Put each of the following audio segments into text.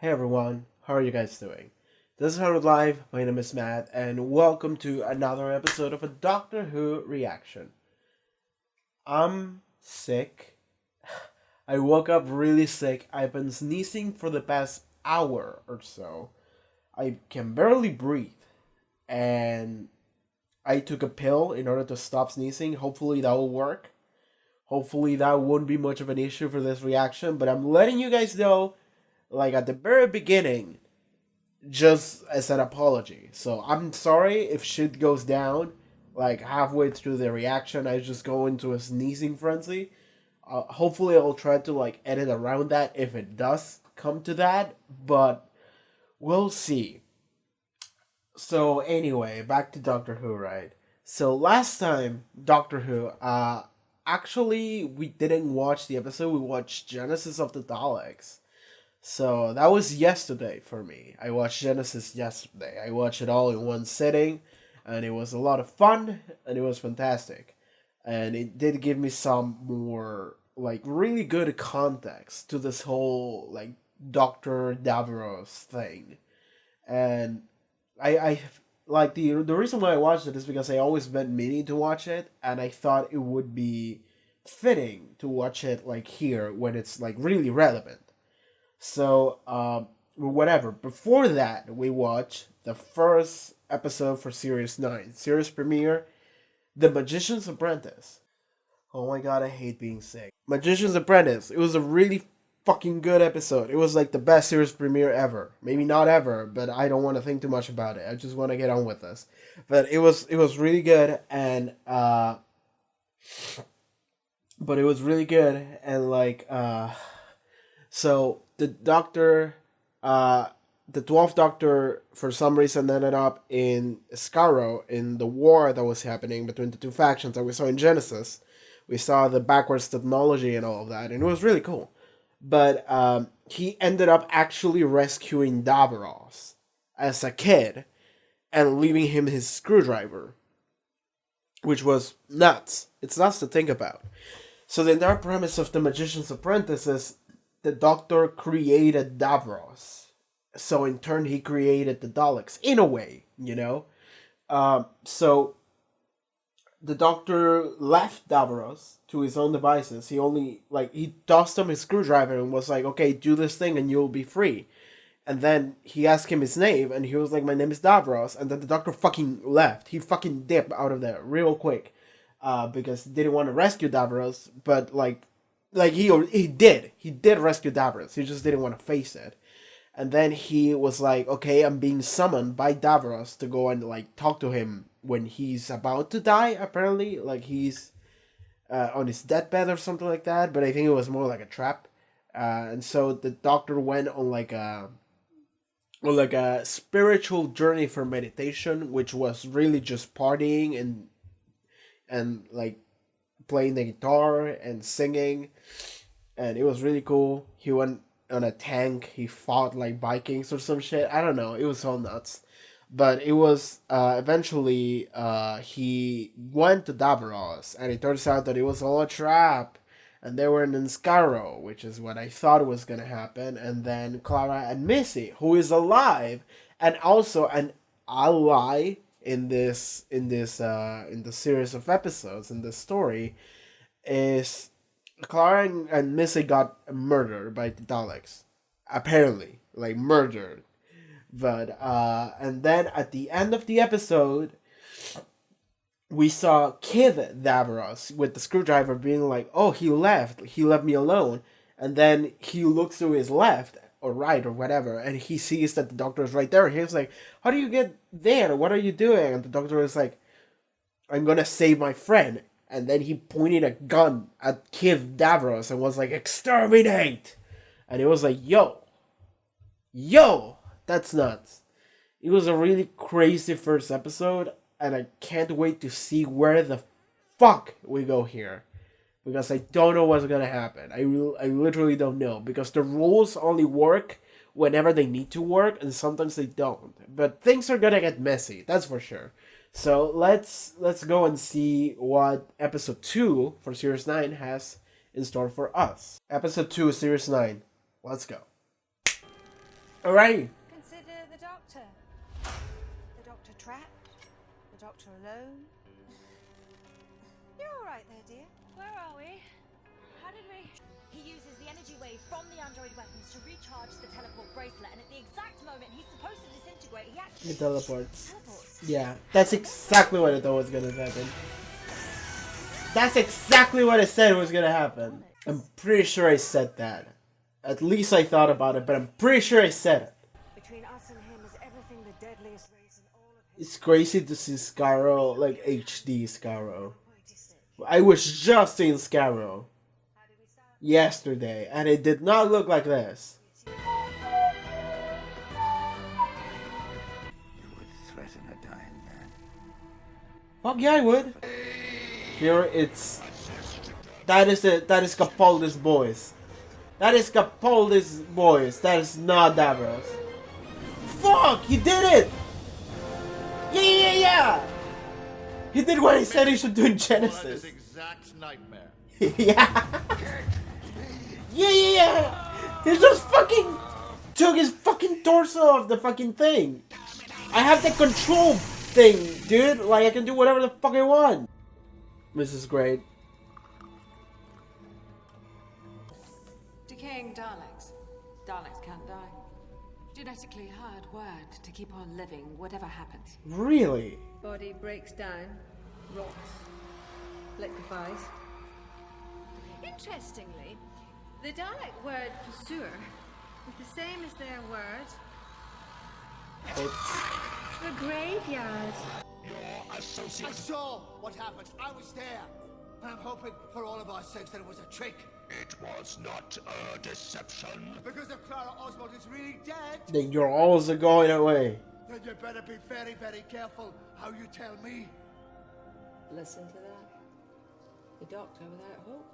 Hey everyone, how are you guys doing? This is Haarute Live, my name is Matt, and welcome to another episode of a Doctor Who reaction. I'm sick. I woke up really sick. I've been sneezing for the past hour or so. I can barely breathe, and I took a pill in order to stop sneezing. Hopefully that will work. Hopefully that won't be much of an issue for this reaction, but I'm letting you guys know, like at the very beginning, just as an apology. So I'm sorry if shit goes down. Like halfway through the reaction, I just go into a sneezing frenzy. Hopefully, I'll try to like edit around that if it does come to that, but we'll see. So anyway, back to Doctor Who, right? So last time, Doctor Who, actually we didn't watch the episode. We watched Genesis of the Daleks. So that was yesterday for me. I watched Genesis yesterday. I watched it all in one sitting, and it was a lot of fun, and it was fantastic. And it did give me some more, like, really good context to this whole, like, Dr. Davros thing. And I like, the reason why I watched it is because I always been meaning to watch it, and I thought it would be fitting to watch it, like, here when it's, like, really relevant. So, whatever. Before that, we watched the first episode for Series 9. Series premiere, The Magician's Apprentice. Oh my god, I hate being sick. Magician's Apprentice. It was a really fucking good episode. It was like the best series premiere ever. Maybe not ever, but I don't want to think too much about it. I just want to get on with this. But it was really good, and but it was really good, and like so the Doctor, the 12th Doctor, for some reason ended up in Skaro in the war that was happening between the two factions that we saw in Genesis. We saw the backwards technology and all of that, and it was really cool. But he ended up actually rescuing Davros as a kid and leaving him his screwdriver, which was nuts. It's nuts to think about. So the entire premise of The Magician's Apprentice is the Doctor created Davros. So in turn, he created the Daleks in a way, you know. So the Doctor left Davros to his own devices. He only he tossed him his screwdriver and was like, "Okay, do this thing and you'll be free." And then he asked him his name, and he was like, "My name is Davros." And then the Doctor fucking left. He fucking dipped out of there real quick, because he didn't want to rescue Davros, but he did rescue Davros. He just didn't want to face it. And then he was like, "Okay, I'm being summoned by Davros to go and like talk to him when he's about to die." Apparently, like he's on his deathbed or something like that. But I think it was more like a trap. And so the Doctor went on like a spiritual journey for meditation, which was really just partying and like playing the guitar and singing, and it was really cool. He went on a tank. He fought like Vikings or some shit. I don't know. It was all nuts, but it was eventually he went to Davros, and it turns out that it was all a trap. And they were in Nscaro, which is what I thought was gonna happen. And then Clara and Missy, who is alive, and also an ally in the series of episodes in this story, is Clara and Missy got murdered by the Daleks, apparently, like murdered. But and then at the end of the episode, we saw Kid Davros with the screwdriver being like, "Oh, he left me alone," and then he looks to his left or right or whatever, and he sees that the Doctor is right there. He's like, "How do you get there? What are you doing?" And the Doctor is like, "I'm gonna save my friend." And then he pointed a gun at Kid Davros and was like, "Exterminate!" And it was like, yo, that's nuts. It was a really crazy first episode, and I can't wait to see where the fuck we go here. Because I don't know what's gonna happen. I literally don't know. Because the rules only work whenever they need to work, and sometimes they don't. But things are gonna get messy, that's for sure. So let's go and see what episode 2 for Series 9 has in store for us. Episode 2, Series 9. Let's go. Alright. Consider the Doctor. The Doctor trapped. The Doctor alone. You're alright there, dear. Where are we? How did we? He uses the energy wave from the android weapons to recharge the teleport bracelet, and at the exact moment he's supposed to disintegrate, he actually He teleports. teleports. Yeah, that's exactly what I thought was gonna happen. That's exactly what I said was gonna happen. I'm pretty sure I said that. At least I thought about it, but I'm pretty sure I said it. Between us and him is everything the deadliest race in all of It's crazy to see Scarrow, like HD Scarrow. I was just in Scarrow yesterday, and it did not look like this. You would threaten a dying man. Fuck yeah, I would. Here it's... That is Capaldi's voice. That is Capaldi's voice. That is not Davros. Fuck! He did it! Yeah! He did what he said he should do in Genesis. Exact nightmare. Yeah! Yeah! He just fucking took his fucking torso off the fucking thing. I have the control thing, dude. Like, I can do whatever the fuck I want. This is great. Decaying Daleks. Daleks can't die. Genetically hardwired to keep on living, whatever happens. Really? Body breaks down, rots, liquefies. Interestingly, the Dalek word for sewer is the same as their word for graveyard. I saw what happened. I was there. I'm hoping for all of our sakes that it was a trick. It was not a deception. Because if Clara Oswald is really dead, Then you're always going away. then you better be very, very careful how you tell me. Listen to that. The Doctor without hope.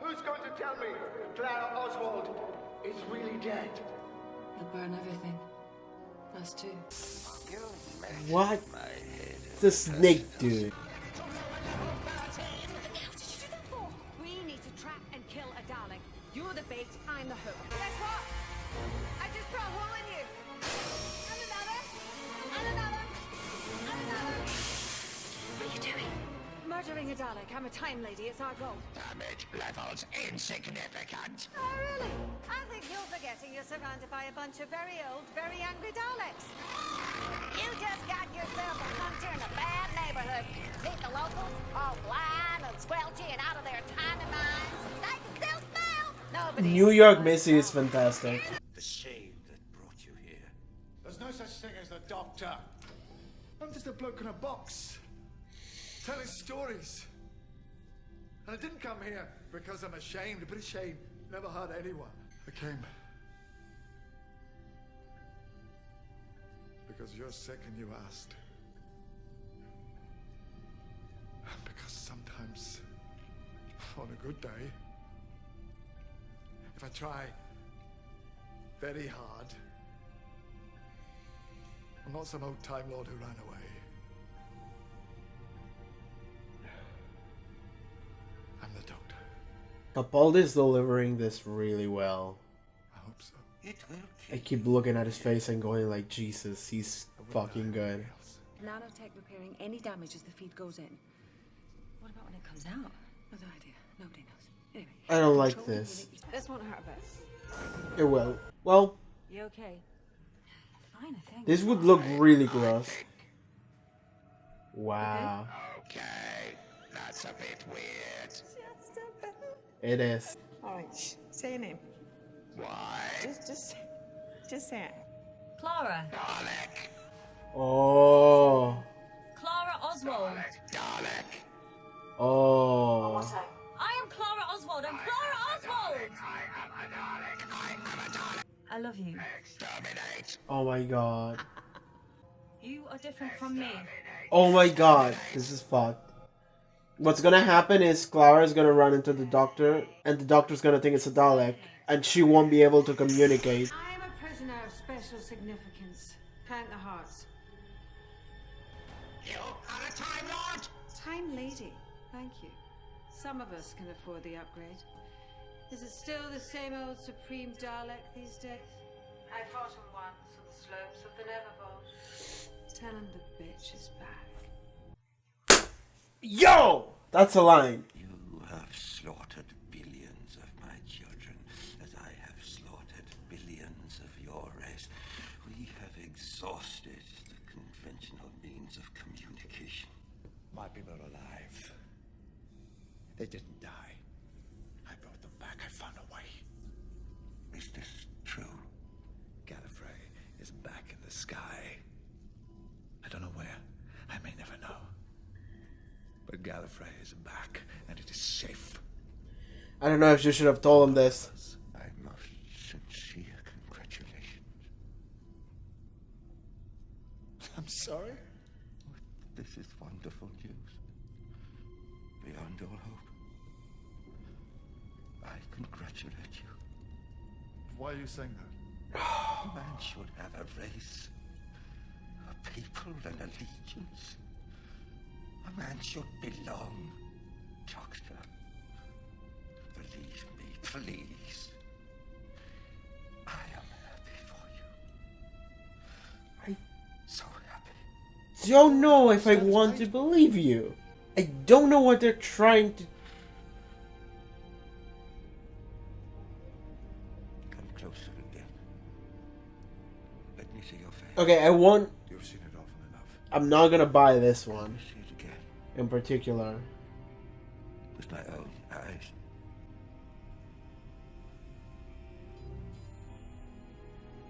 Who's going to tell me Clara Oswald is really dead? He'll burn everything. Us too. What? The snake dude. We need to trap and kill a Dalek. You're the bait, I'm the hook. Guess what? I just put a hole in you. And another. And another. And another. What are you doing? Murdering a Dalek. I'm a time lady. It's our goal. Damage levels insignificant. Oh, really? I think you're forgetting you're surrounded by a bunch of very old, very angry Daleks. You just got yourself a hunter in a bad neighborhood. Think the locals, all blind and squelchy and out of their tiny minds, they can still smell. Nobody. New York Missy is fantastic. The shame that brought you here. There's no such thing as the Doctor. I'm just a bloke in a box, telling stories. And I didn't come here because I'm ashamed. A bit of shame never hurt anyone. I came because you're sick and you asked. And because sometimes, on a good day, if I try very hard, I'm not some old Time Lord who ran away. I'm the Doctor. Capaldi's delivering this really well. I hope so. It will I kill keep looking at his face and going like, Jesus, he's fucking good. Nanotech repairing any damage as the feed goes in. What about when it comes out? No idea. Nobody knows. Anyway. I don't like this. This won't hurt a bit. It will. Well, You okay? Fine, I think. this would look really gross. Wow. Okay, that's a bit weird. It is. All right, say your name. Why? Just say it. Clara. Dalek. Oh. Clara Oswald. Dalek. Oh. I am Clara Oswald. I'm Clara Oswald. I am a Dalek. I am a Dalek. I love you. Exterminate. Oh my god. You are different from me. Oh my god. This is fucked. What's gonna happen is Clara's gonna run into the Doctor, and the Doctor's gonna think it's a Dalek, and she won't be able to communicate. I am a prisoner of special significance. Count the hearts. You are a Time Lord. Time lady. Thank you. Some of us can afford the upgrade. Is it still the same old Supreme Dalek these days? I fought him once on the slopes of the Nevervolt. Tell him the bitch is back. Yo! That's a line. You have slaughtered billions of my children, as I have slaughtered billions of your race. We have exhausted the conventional means of communication. My people are alive. They didn't die. I brought them back. I found a way. Is this true? Gallifrey is back in the sky. I don't know where. I may never know. But Gallifrey is back, and it is safe. I don't know if you should have told him this. My most sincere congratulations. I'm sorry? This is wonderful news. Beyond all hope. I congratulate you. Why are you saying that? A man should have a race, a people, and allegiance. A man should belong. Doctor, believe me, please. I am happy for you. I So happy. don't know if I want to believe you. I don't know what they're trying to... Come closer again. Let me see your face. Okay, I won't... You've seen it often enough. I'm not gonna buy this one See it again. in particular. With my own eyes.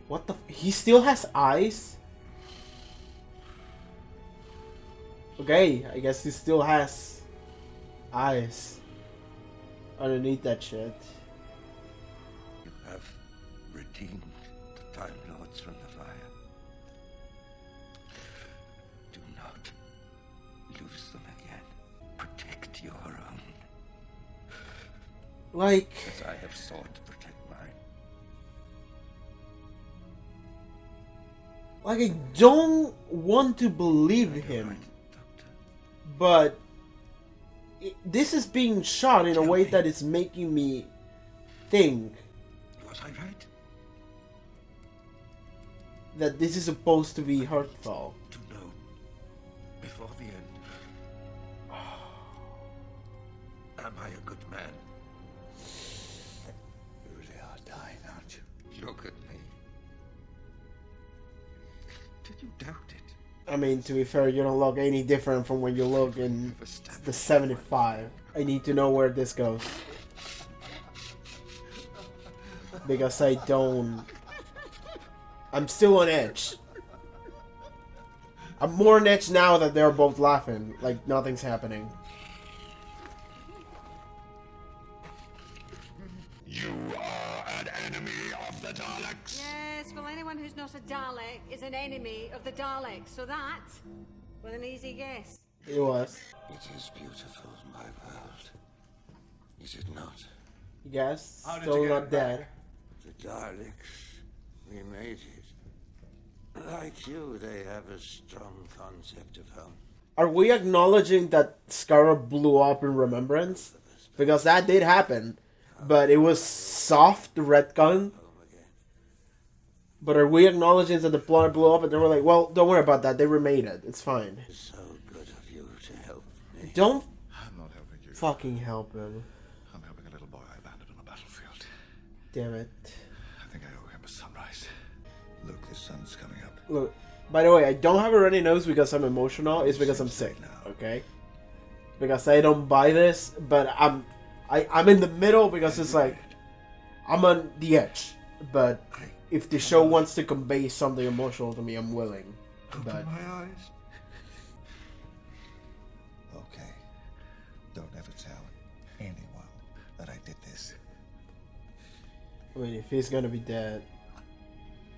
What the... He still has eyes? Okay, I guess he still has eyes underneath that shit. You have redeemed the Time Lords from the fire. Do not lose them again. Protect your own, Like... as I have sought to protect mine. Like, I don't want to believe him. Right, Doctor. But... this is being shot in a way that is making me think Was I right? that this is supposed to be hurtful. To know before the end. Am I a good man? You really are dying, aren't you? Look at me. Did you doubt it? I mean, to be fair, you don't look any different from when you look in the 75. I need to know where this goes. Because I don't... I'm still on edge. I'm more on edge now that they're both laughing. Like, nothing's happening. You are an enemy of the Daleks. Yes, well, anyone who's not a Dalek is an enemy of the Daleks, so that was an easy guess. It was. It is beautiful, my world. Is it not? Yes, How did still you get not it dead. back? The Daleks, we made it. Like you, they have a strong concept of home. Are we acknowledging that Scarab blew up in Remembrance? Because that did happen. But it was soft retcon. Home again. But are we acknowledging that the planet blew up and they were like, well, don't worry about that, they remade it. It's fine. It's so good of you to help me. Don't I'm not helping you. fucking help him. I'm helping a little boy I abandoned on a battlefield. Damn it. I think I owe him a sunrise. Look, the sun's coming up. Look, by the way, I don't have a runny nose because I'm emotional. It's because I'm sick, okay? Because I don't buy this, but I'm in the middle because it's like, I'm on the edge. But if the show wants to convey something emotional to me, I'm willing. But Open my eyes. Okay. Don't ever tell anyone that I did this. I mean, if he's gonna be dead,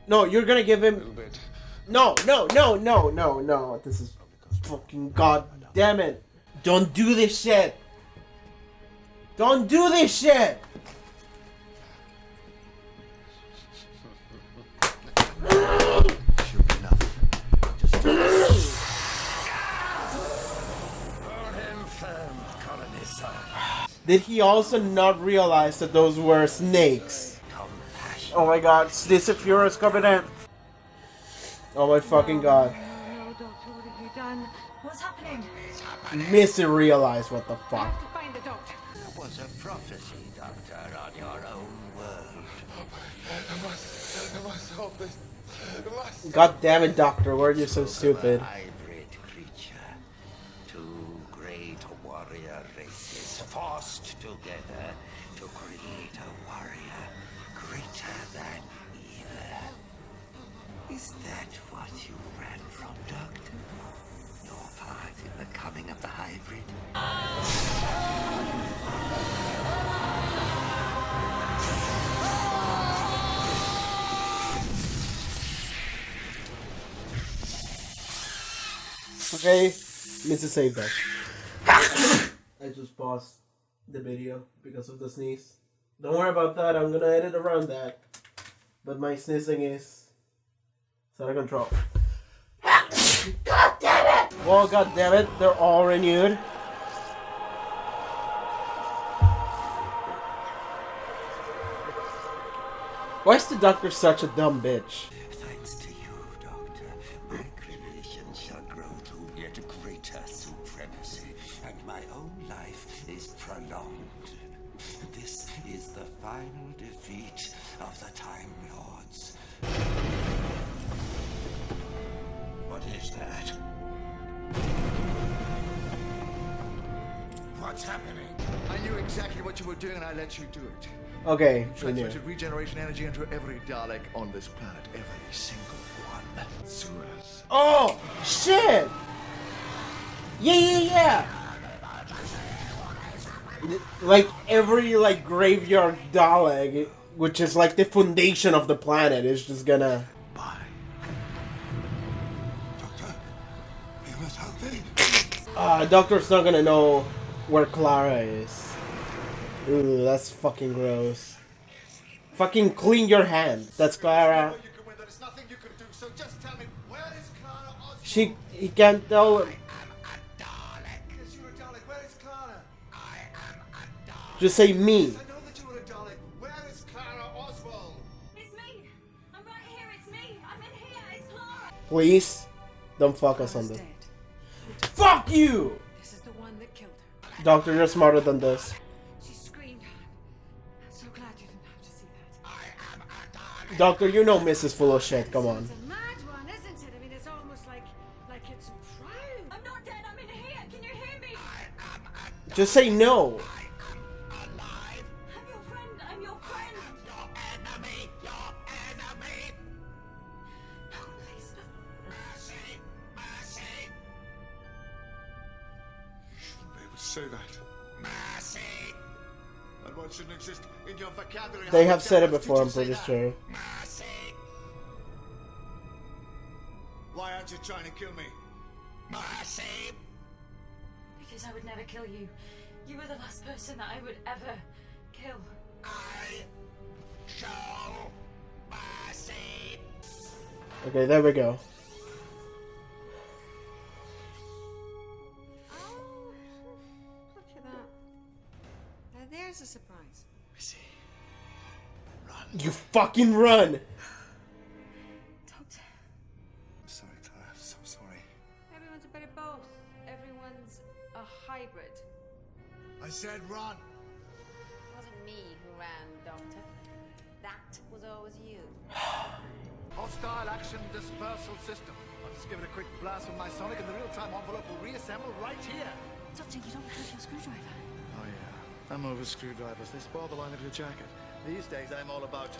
no, you're gonna give A him. little bit. No. This is fucking god damn it! Don't do this shit. Don't do this shit. Should be enough. Hold him firm, colonist. Did he also not realize that those were snakes? Compassion. Oh my god, Sneezy Fury's coming in. Oh my fucking god. No, Doctor, what have you done? What's happening? Missy realized what the I fuck. have to find the doctor. It was a prophecy, Doctor, on your own world. I must help this. I must. God damn it, Doctor, why are you so stupid? Hybrid creature. Two great warrior races forced together to create a warrior greater than either. Is that what you ran from, Doctor? Your part in the coming of the hybrid? Okay, Missy saved us. I just paused the video because of the sneeze. Don't worry about that, I'm gonna edit around that. But my sneezing is out of control. God damn it! Well, god damn it, they're all renewed. Why is the doctor such a dumb bitch? Thanks to you, Doctor, my creation shall grow to yet greater supremacy, and my own life is prolonged. This is the final defeat of the Time Lords. What is that? What's happening? I knew exactly what you were doing and I let you do it. Okay, we knew. Transmitted regeneration energy into every Dalek on this planet. Every single one. Sewers. Oh, shit! Yeah! Like, every, like, graveyard Dalek, which is like the foundation of the planet, is just gonna... Bye. Doctor, you must help me. Doctor's not gonna know where Clara is. Ooh, that's fucking gross. Fucking clean your hand. That's Clara. You can win. There is nothing you can do. So just tell me, where is Clara Oswald? He can't tell. Yes, you're a Dalek. Where is Clara? Just say me. I know that you were a Dalek. Where is Clara Oswald? It's me! I'm right here, it's me! I'm in here, it's Clara! Please, don't fuck us on Clara's this. dead. Fuck you! This is the one that killed her. Doctor, you're smarter than this. She screamed. I'm so glad you didn't have to see that. Doctor, you know Miss is full of shit. Come on. It's a mad one, isn't it? I mean, it's almost like it's proud. I'm not dead, I'm in here! Can you hear me? Just say no. I'm your friend, I'm your friend! No, please. You shouldn't be able to say that. That word shouldn't exist in your vocabulary. They How have many said it times did before, you I'm say pretty that? sure. Why aren't you trying to kill me? Because I would never kill you. You were the last person that I would ever kill. Okay, there we go. Oh, look at that. Now there's a surprise. You fucking run! Doctor. I'm sorry, Clara. I'm so sorry. Everyone's a bit of both. Everyone's a hybrid. I said run. It wasn't me who ran, Doctor. That was always you. Hostile action dispersal system. I'll just give it a quick blast with my sonic and the real-time envelope will reassemble right here. Doctor, you don't have your screwdriver. Oh yeah, I'm over screwdrivers. They spoil the line of your jacket. These days I'm all about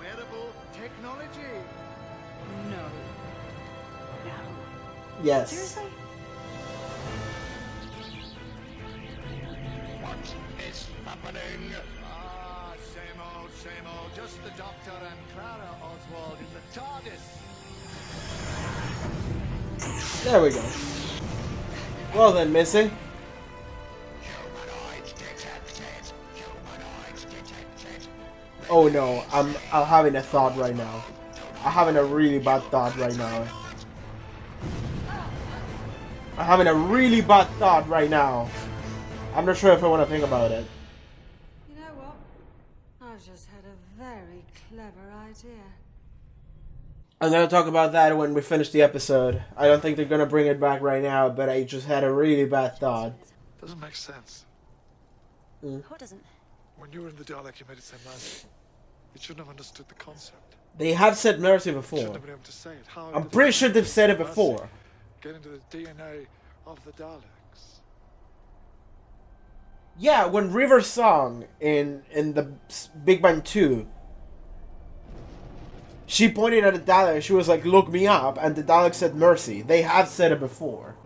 wearable technology. No. Yes. Seriously? What is happening? Ah, same old. Just the Doctor and Clara Oswald in the TARDIS. There we go. Well then, Missy. Humanoids detected. Humanoids detected. Oh no, I'm having a thought right now. I'm having a really bad thought right now. I'm having a really bad thought right now. I'm not sure if I want to think about it. You know what? I've just had a very clever idea. I'm gonna talk about that when we finish the episode. I don't think they're gonna bring it back right now, but I just had a really bad thought. Doesn't make sense. What doesn't? When you were in the Dalek, you made it say mercy. You shouldn't have understood the concept. They have said mercy You before. shouldn't have been able to say it. How I'm did pretty it sure they've said it mercy before. get into the DNA of the Daleks? Yeah, when River sung in the Big Bang 2, she pointed at the Dalek, she was like, look me up, and the Dalek said mercy. They have said it before.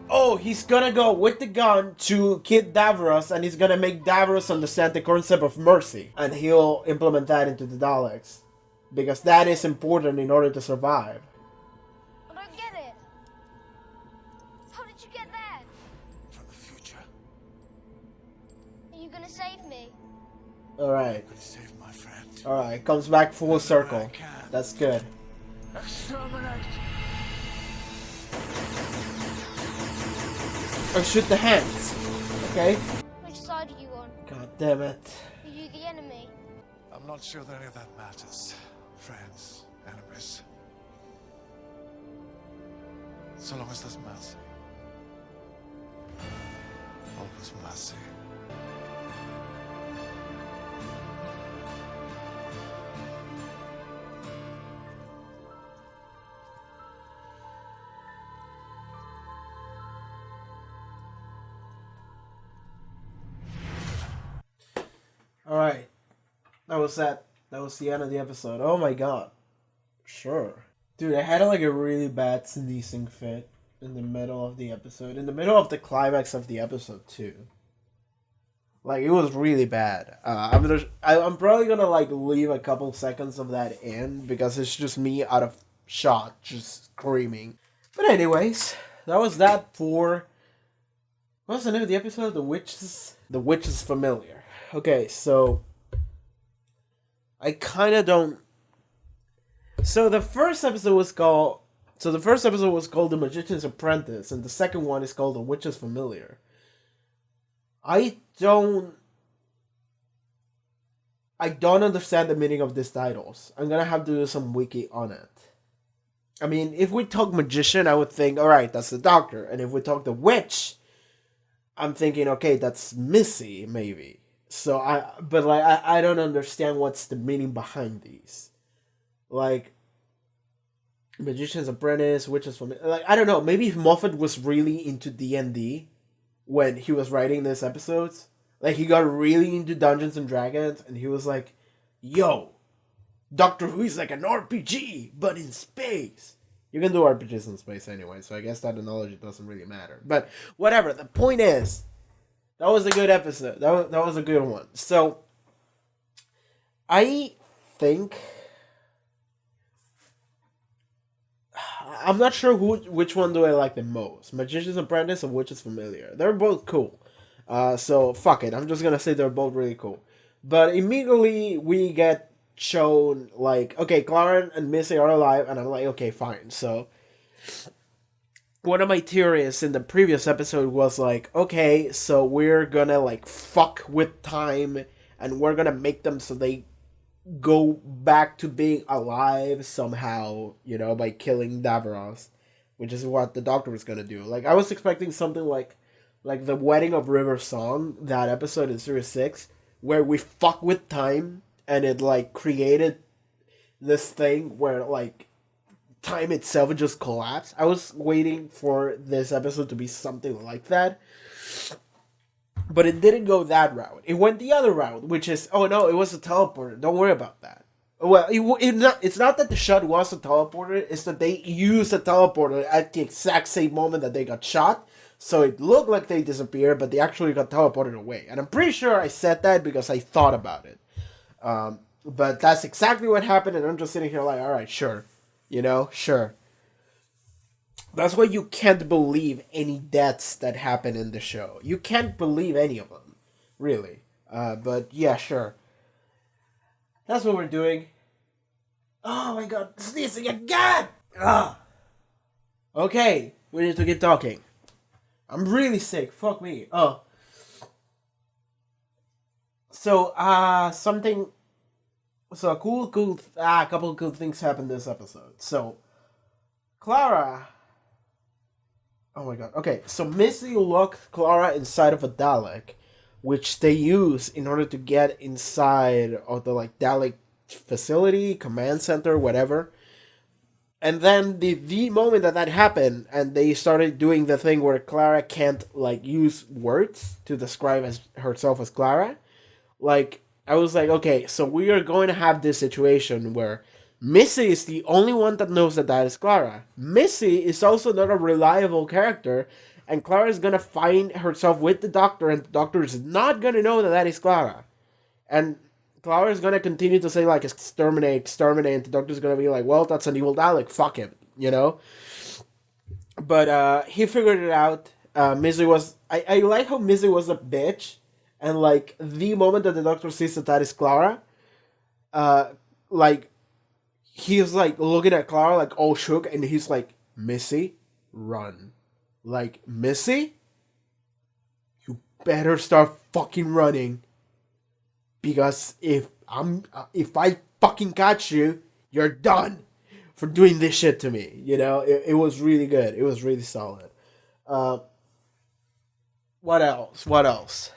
Oh, he's gonna go with the gun to Kid Davros, and he's gonna make Davros understand the concept of mercy. And he'll implement that into the Daleks. Because that is important in order to survive. I don't get it. How did you get there? From the future. Are you gonna save me? Alright. I'm gonna save my friend. Alright, comes back full circle. That's good. Exterminate! Or shoot the hands. Okay. Which side are you on? God damn it. Are you the enemy? I'm not sure that any of that matters. Friends, enemies. So long as there's mercy. Always mercy. Alright. That was that. That was the end of the episode. Oh my god. Sure. Dude, I had like a really bad sneezing fit in the middle of the episode. In the middle of the climax of the episode, too. Like, it was really bad. I'm probably gonna like leave a couple seconds of that in because it's just me out of shot, just screaming. But anyways, that was that for... What's the name of the episode? The Witch is Familiar. Okay, so... I kind of don't... So the first episode was called... The Magician's Apprentice, and the second one is called The Witch is Familiar. I don't understand the meaning of these titles. I'm gonna have to do some wiki on it. I mean, if we talk magician, I would think, alright, that's the doctor. And if we talk the witch, I'm thinking, okay, that's Missy, maybe. So I don't understand what's the meaning behind these. Like, Magician's Apprentice, Witches from... Like, I don't know, maybe if Moffat was really into D&D when he was writing these episodes, like, he got really into Dungeons and Dragons, and he was like, yo, Doctor Who is like an RPG, but in space. You can do RPGs in space anyway, so I guess that analogy doesn't really matter. But, whatever, the point is, that was a good episode. That was a good one. So, I think... I'm not sure which one do I like the most. Magician's Apprentice or Witch is Familiar. They're both cool. So, fuck it. I'm just gonna say they're both really cool. But immediately we get shown, like, okay, Clara and Missy are alive, and I'm like, okay, fine. So, one of my theories in the previous episode was like, okay, so we're gonna, like, fuck with time, and we're gonna make them so they go back to being alive somehow, you know, by killing Davros, which is what the Doctor was gonna do. Like, I was expecting something like the Wedding of River Song, that episode in Series 6, where we fuck with time, and it, like, created this thing where, like, time itself just collapsed. I was waiting for this episode to be something like that. But it didn't go that route. It went the other route, which is, oh no, it was a teleporter. Don't worry about that. Well, it's not that the shot was a teleporter. It's that they used a teleporter at the exact same moment that they got shot. So it looked like they disappeared, but they actually got teleported away. And I'm pretty sure I said that because I thought about it. But that's exactly what happened, and I'm just sitting here like, alright, sure. You know, sure. That's why you can't believe any deaths that happen in the show. You can't believe any of them. Really. But yeah, sure. That's what we're doing. Oh my god, sneezing again! Ah. Okay, we need to get talking. I'm really sick, fuck me. Oh. So, something So a couple of cool things happened this episode. So Clara. Oh my god. Okay, so Missy locked Clara inside of a Dalek, which they use in order to get inside of the like Dalek facility, command center, whatever. And then the moment that happened, and they started doing the thing where Clara can't like use words to describe as herself as Clara, like I was like, okay, so we are going to have this situation where Missy is the only one that knows that is Clara. Missy is also not a reliable character, and Clara is gonna find herself with the Doctor, and the Doctor is not gonna know that is Clara. And Clara is gonna continue to say like exterminate, exterminate, and the Doctor's gonna be like, well, that's an evil Dalek, fuck him, you know. But he figured it out. Missy was I like how Missy was a bitch, and like the moment that the Doctor sees that is Clara, like he's like looking at Clara like all shook, and he's like, Missy, run. Like, Missy, you better start fucking running, because if I fucking catch you, you're done for doing this shit to me. You know, it was really good. It was really solid. What else? What else?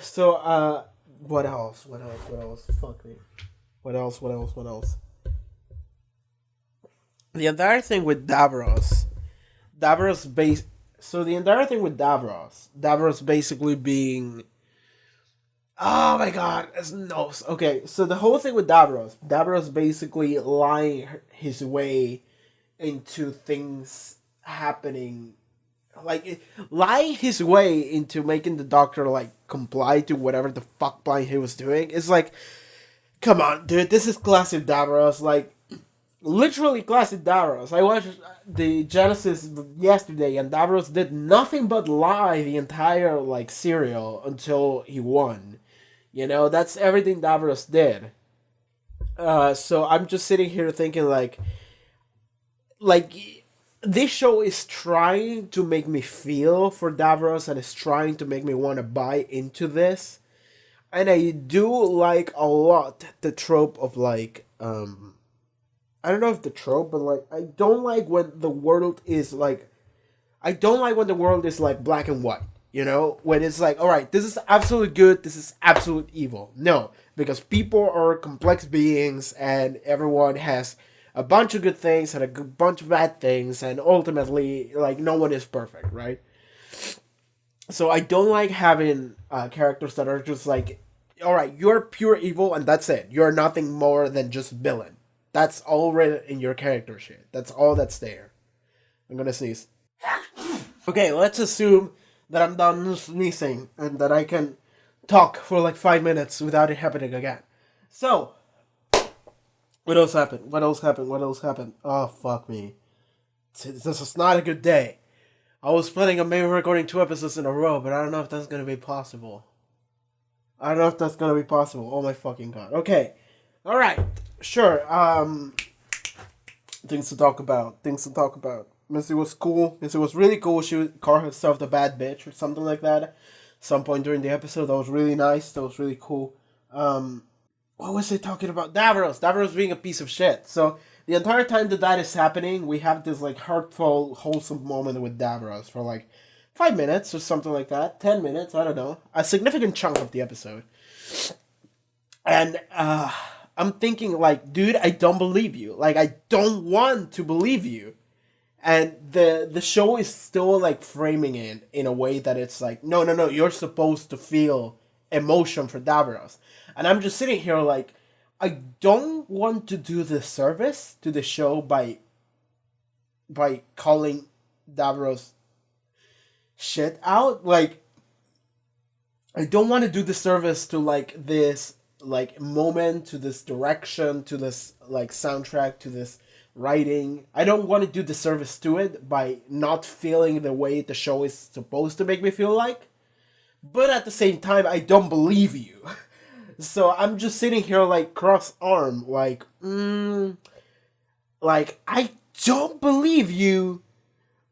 So, what else? What else? What else? Fuck me. What else? What else? What else? The entire thing with Davros, So the entire thing with Davros basically being, oh my god, no. Okay, so the whole thing with Davros basically lying his way into things happening, like lie his way into making the Doctor like comply to whatever the fuck plan he was doing. It's like, come on, dude, this is classic Davros, like literally classic Davros. I watched the Genesis yesterday, and Davros did nothing but lie the entire like serial until he won. You know, that's everything Davros did. So I'm just sitting here thinking like this show is trying to make me feel for Davros, and is trying to make me want to buy into this. And I do like a lot the trope of like, I don't know if the trope, but like, I don't like when the world is like, black and white. You know, when it's like, all right, this is absolute good, this is absolute evil. No, because people are complex beings, and everyone has a bunch of good things and a bunch of bad things, and ultimately, like, no one is perfect, right? So I don't like having characters that are just like, all right, you're pure evil, and that's it. You're nothing more than just villain. That's all written in your character shit. That's all that's there. I'm gonna sneeze. Okay, let's assume that I'm done sneezing and that I can talk for like 5 minutes without it happening again. So, what else happened? What else happened? What else happened? Oh, fuck me. This is not a good day. I was planning on maybe recording 2 episodes in a row, but I don't know if that's gonna be possible. Oh my fucking god. Okay. Alright. Sure. Things to talk about. Missy was cool. Missy was really cool. She would call herself the bad bitch or something like that. Some point during the episode, that was really nice. That was really cool. What was I talking about? Davros being a piece of shit. So the entire time that is happening, we have this like heartful, wholesome moment with Davros for like 5 minutes or something like that. 10 minutes, I don't know. A significant chunk of the episode. And I'm thinking like, dude, I don't believe you. Like, I don't want to believe you. And the show is still like framing it in a way that it's like, no, you're supposed to feel emotion for Davros. And I'm just sitting here like, I don't want to do the service to the show by calling Davros shit out. Like, I don't want to do the service to like this like moment, to this direction, to this like soundtrack, to this writing. I don't want to do the service to it by not feeling the way the show is supposed to make me feel like. But at the same time, I don't believe you. So I'm just sitting here like cross-armed, like, like, I don't believe you,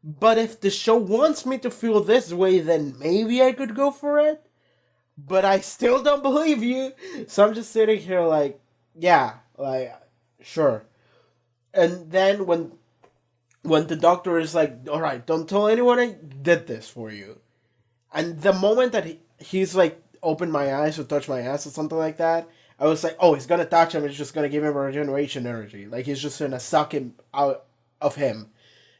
but if the show wants me to feel this way, then maybe I could go for it. but I still don't believe you. So I'm just sitting here like, yeah, like, sure. And then when the doctor is like, all right, don't tell anyone I did this for you. And the moment that he's like, opened my eyes or touched my ass or something like that, I was like, oh, he's gonna touch him. It's just gonna give him regeneration energy. Like, he's just gonna suck him out of him.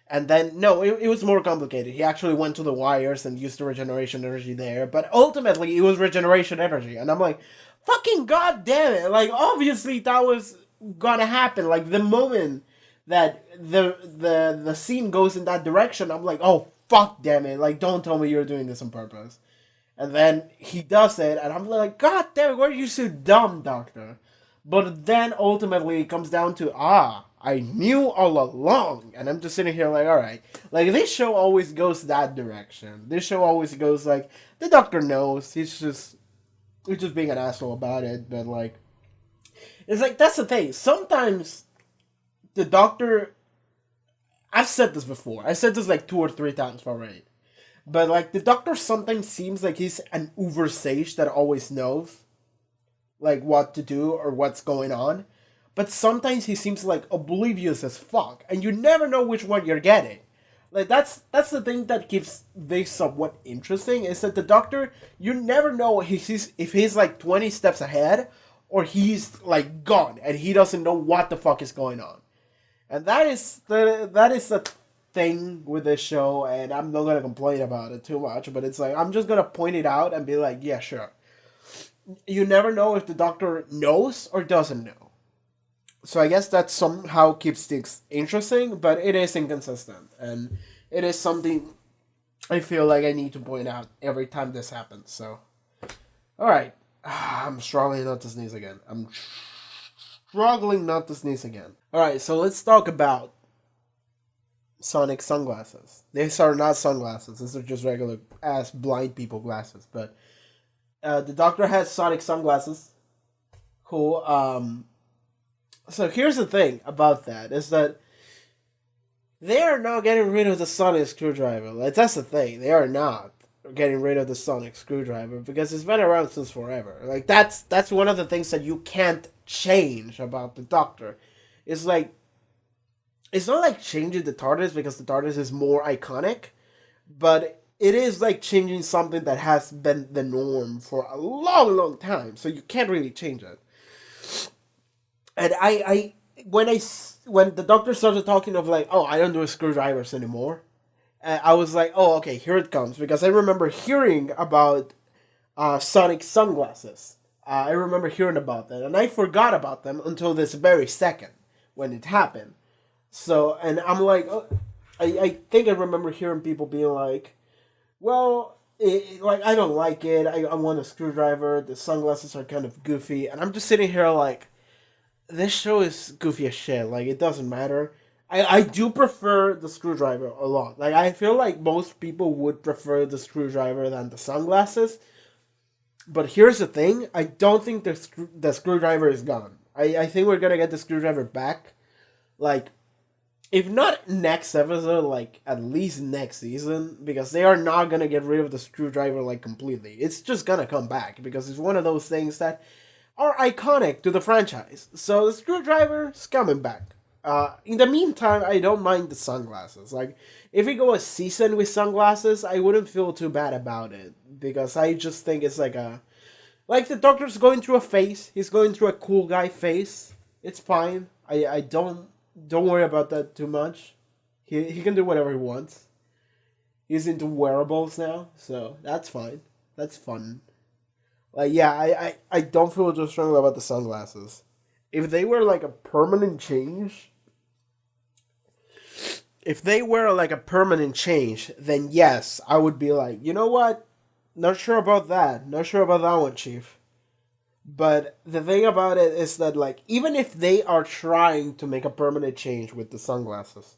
And then, no, it was more complicated. He actually went to the wires and used the regeneration energy there. But ultimately, it was regeneration energy. And I'm like, fucking goddamn it. Like, obviously, that was gonna happen. Like, the moment that the scene goes in that direction, I'm like, oh, fuck damn it. Like, don't tell me you're doing this on purpose. And then he does it, and I'm like, God damn it, why are you so dumb, Doctor? But then ultimately it comes down to, I knew all along. And I'm just sitting here like, alright. Like, this show always goes that direction. This show always goes like, the Doctor knows. He's just being an asshole about it. But like, it's like, that's the thing. Sometimes the Doctor, I've said this before. I said this like 2 or 3 times already. But, like, the Doctor sometimes seems like he's an uber sage that always knows, like, what to do or what's going on. But sometimes he seems, like, oblivious as fuck. And you never know which one you're getting. Like, that's the thing that keeps this somewhat interesting, is that the Doctor, you never know if he's, like, 20 steps ahead, or he's, like, gone, and he doesn't know what the fuck is going on. And that is the thing with this show, and I'm not gonna complain about it too much, but it's like, I'm just gonna point it out and be like, yeah, sure. You never know if the Doctor knows or doesn't know. So I guess that somehow keeps things interesting, but it is inconsistent, and it is something I feel like I need to point out every time this happens. So, alright. I'm struggling not to sneeze again. Alright, so let's talk about Sonic sunglasses. These are not sunglasses. These are just regular ass blind people glasses. But the Doctor has Sonic sunglasses. Cool. So here's the thing about that, is that they are not getting rid of the Sonic screwdriver. Like, that's the thing. They are not getting rid of the Sonic screwdriver because it's been around since forever. Like, that's one of the things that you can't change about the Doctor. It's like, it's not like changing the TARDIS because the TARDIS is more iconic, but it is like changing something that has been the norm for a long, long time. So you can't really change it. And when the Doctor started talking of like, oh, I don't do screwdrivers anymore, I was like, oh, okay, here it comes, because I remember hearing about Sonic sunglasses. I remember hearing about that, and I forgot about them until this very second when it happened. So, and I'm like, I think I remember hearing people being like, well, like, I don't like it. I want a screwdriver. The sunglasses are kind of goofy. And I'm just sitting here like, this show is goofy as shit. Like, it doesn't matter. I do prefer the screwdriver a lot. Like, I feel like most people would prefer the screwdriver than the sunglasses. But here's the thing. I don't think the screwdriver is gone. I think we're going to get the screwdriver back. Like, if not next episode, like, at least next season, because they are not gonna get rid of the screwdriver, like, completely. It's just gonna come back, because it's one of those things that are iconic to the franchise. So the screwdriver is coming back. In the meantime, I don't mind the sunglasses. Like, if we go a season with sunglasses, I wouldn't feel too bad about it, because I just think it's like like, the Doctor's going through a phase. He's going through a cool guy phase. It's fine. I don't worry about that too much. He can do whatever he wants. He's into wearables now, so that's fine. That's fun. Like, yeah, I don't feel too strongly about the sunglasses. If they were like a permanent change, then yes, I would be like, you know what? Not sure about that. Not sure about that one, Chief. But the thing about it is that, like, even if they are trying to make a permanent change with the sunglasses,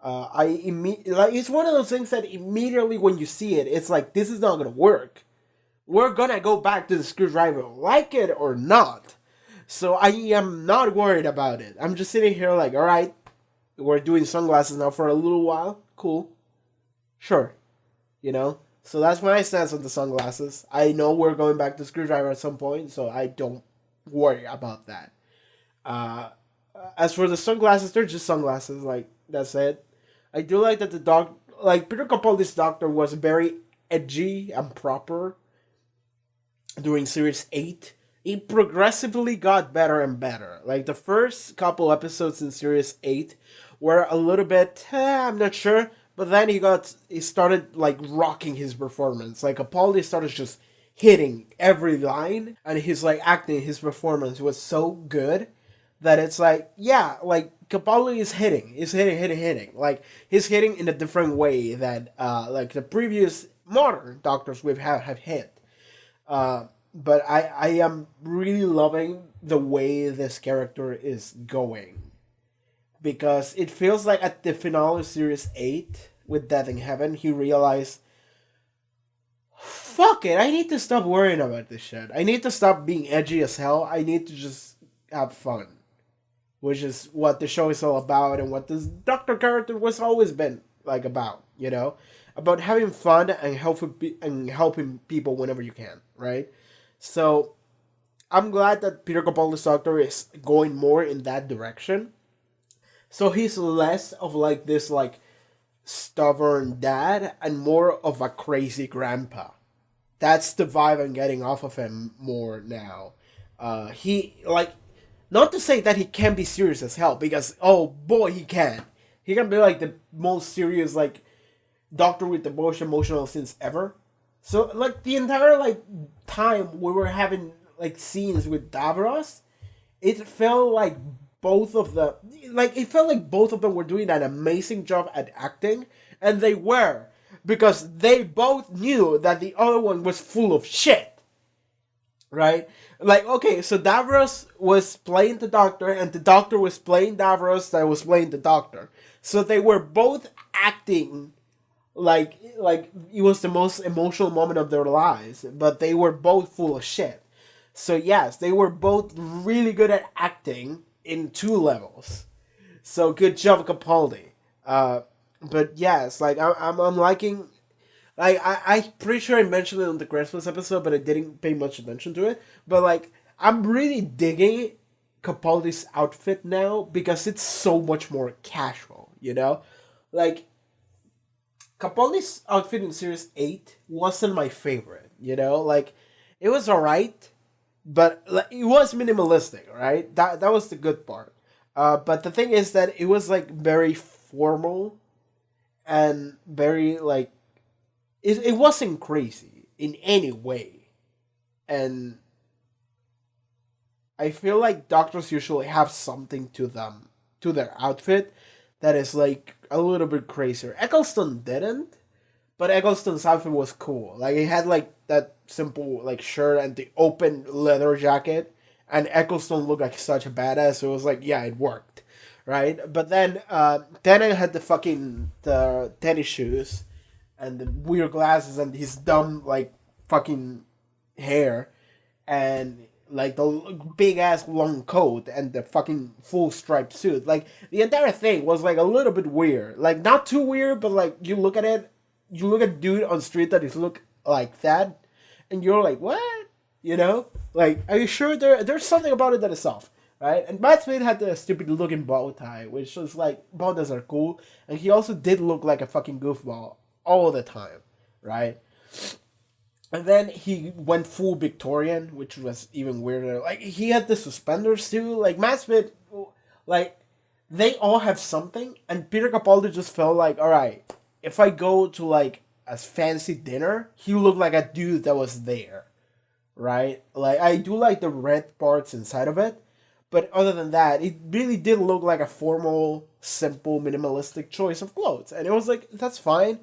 it's one of those things that immediately when you see it, it's like, this is not gonna work. We're gonna go back to the screwdriver, like it or not. So I am not worried about it. I'm just sitting here like, alright, we're doing sunglasses now for a little while. Cool. Sure. You know? So that's my stance on the sunglasses. I know we're going back to Screwdriver at some point, so I don't worry about that. Uh, as for the sunglasses, they're just sunglasses. Like, that's it. I do like that Peter Capaldi's doctor was very edgy and proper during Series 8. It progressively got better and better. Like, the first couple episodes in Series 8 were a little bit, I'm not sure, but then he started, like, rocking his performance. Like, Capaldi started just hitting every line, and his performance was so good that it's like, yeah, like, Capaldi is hitting. He's hitting. Like, he's hitting in a different way that, like, the previous modern doctors have hit. But I am really loving the way this character is going. Because it feels like at the finale of Series 8, with Death in Heaven, he realized, fuck it, I need to stop worrying about this shit. I need to stop being edgy as hell. I need to just have fun. Which is what the show is all about, and what this Doctor character was always been, like, about, you know? About having fun and helping people whenever you can, right? So, I'm glad that Peter Capaldi's Doctor is going more in that direction. So he's less of, like, this, like, stubborn dad and more of a crazy grandpa. That's the vibe I'm getting off of him more now. Not to say that he can be serious as hell, because, oh boy, he can. He can be, like, the most serious, like, doctor with the most emotional scenes ever. So, like, the entire, like, time we were having, like, scenes with Davros, it felt like both of them were doing an amazing job at acting, and they were, because they both knew that the other one was full of shit, right? Like, okay, so Davros was playing the Doctor, and the Doctor was playing Davros that was playing the Doctor. So they were both acting like it was the most emotional moment of their lives, but they were both full of shit. So yes, they were both really good at acting in 2 levels. So good job, Capaldi. But yes, like I'm liking. Like I'm pretty sure I mentioned it on the Christmas episode, but I didn't pay much attention to it. But like I'm really digging Capaldi's outfit now because it's so much more casual. You know, like Capaldi's outfit in Series 8 wasn't my favorite. You know, like it was alright, but like, it was minimalistic. Right, that was the good part. But the thing is that it was like very formal and very like it wasn't crazy in any way. And I feel like doctors usually have something to them, to their outfit, that is like a little bit crazier. Eccleston didn't, but Eccleston's outfit was cool. Like he had like that simple like shirt and the open leather jacket, and Eccleston looked like such a badass. So it was like, yeah, it worked, right? But then Tennant had the tennis shoes and the weird glasses and his dumb like fucking hair and like the big ass long coat and the fucking full striped suit. Like the entire thing was like a little bit weird. Like not too weird, but like you look at dude on street that is look like that, and you're like, what? You know? Like, are you sure there's something about it that is off? Right? And Matt Smith had the stupid looking bow tie, which was like, bow ties are cool, and he also did look like a fucking goofball all the time, right? And then he went full Victorian, which was even weirder. Like, he had the suspenders too. Like, Matt Smith, like, they all have something, and Peter Capaldi just felt like, alright, if I go to, like, a fancy dinner, he looked like a dude that was there, right? Like, I do like the red parts inside of it, but other than that, it really did look like a formal, simple, minimalistic choice of clothes. And it was like, that's fine.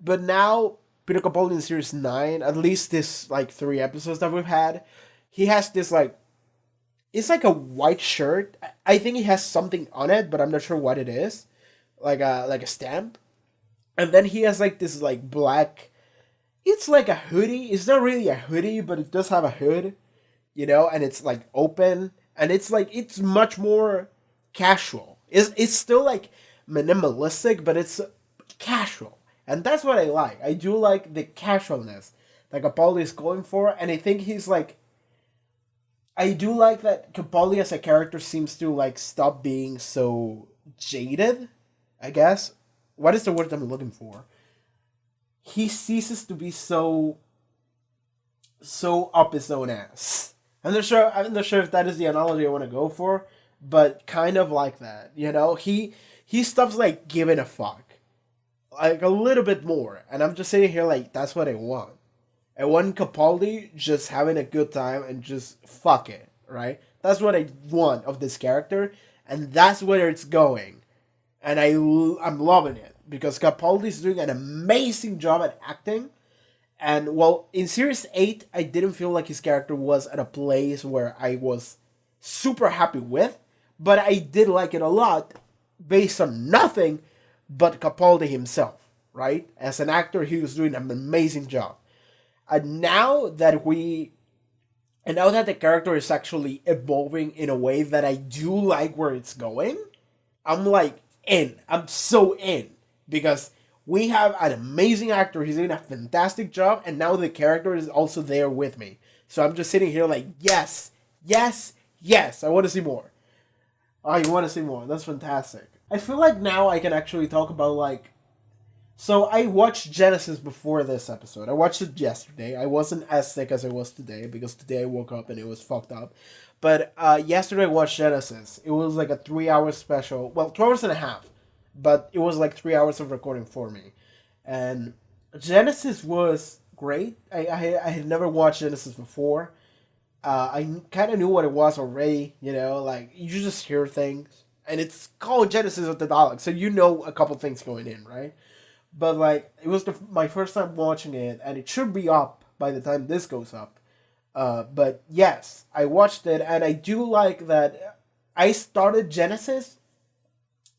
But now, Peter Capaldi in Series 9, at least this, like, 3 episodes that we've had, he has this, like, it's like a white shirt. I think he has something on it, but I'm not sure what it is. Like a stamp. And then he has, like, this, like, black, it's like a hoodie. It's not really a hoodie, but it does have a hood, you know, and it's, like, open. And it's, like, it's much more casual. It's still, like, minimalistic, but it's casual And that's what I like. I do like the casualness that Capaldi is going for, and I think he's like, I do like that Capaldi as a character seems to like stop being so jaded, I guess. What is the word I'm looking for? He ceases to be so up his own ass. I'm not sure if that is the analogy I want to go for, but kind of like that. You know, he stops like giving a fuck. Like a little bit more. And I'm just sitting here like that's what I want. I want Capaldi just having a good time and just fuck it, right? That's what I want of this character, and that's where it's going. And I'm loving it because Capaldi's doing an amazing job at acting. And well, in Series 8, I didn't feel like his character was at a place where I was super happy with, but I did like it a lot based on nothing but Capaldi himself, right? As an actor, he was doing an amazing job. And now that the character is actually evolving in a way that I do like where it's going, I'm like in. I'm so in because we have an amazing actor. He's doing a fantastic job, and now the character is also there with me. So I'm just sitting here like, yes, yes, yes. I want to see more. Oh, you want to see more? That's fantastic. I feel like now I can actually talk about like. So I watched Genesis before this episode. I watched it yesterday. I wasn't as sick as I was today because today I woke up and it was fucked up. But yesterday I watched Genesis. It was like a 3 hour special. Well, 2 hours and a half. But it was like 3 hours of recording for me. And Genesis was great. I had never watched Genesis before. I kind of knew what it was already. You know, like you just hear things. And it's called Genesis of the Daleks. So you know a couple things going in, right? But like it was my first time watching it, and it should be up by the time this goes up. But yes, I watched it, and I do like that. I started Genesis,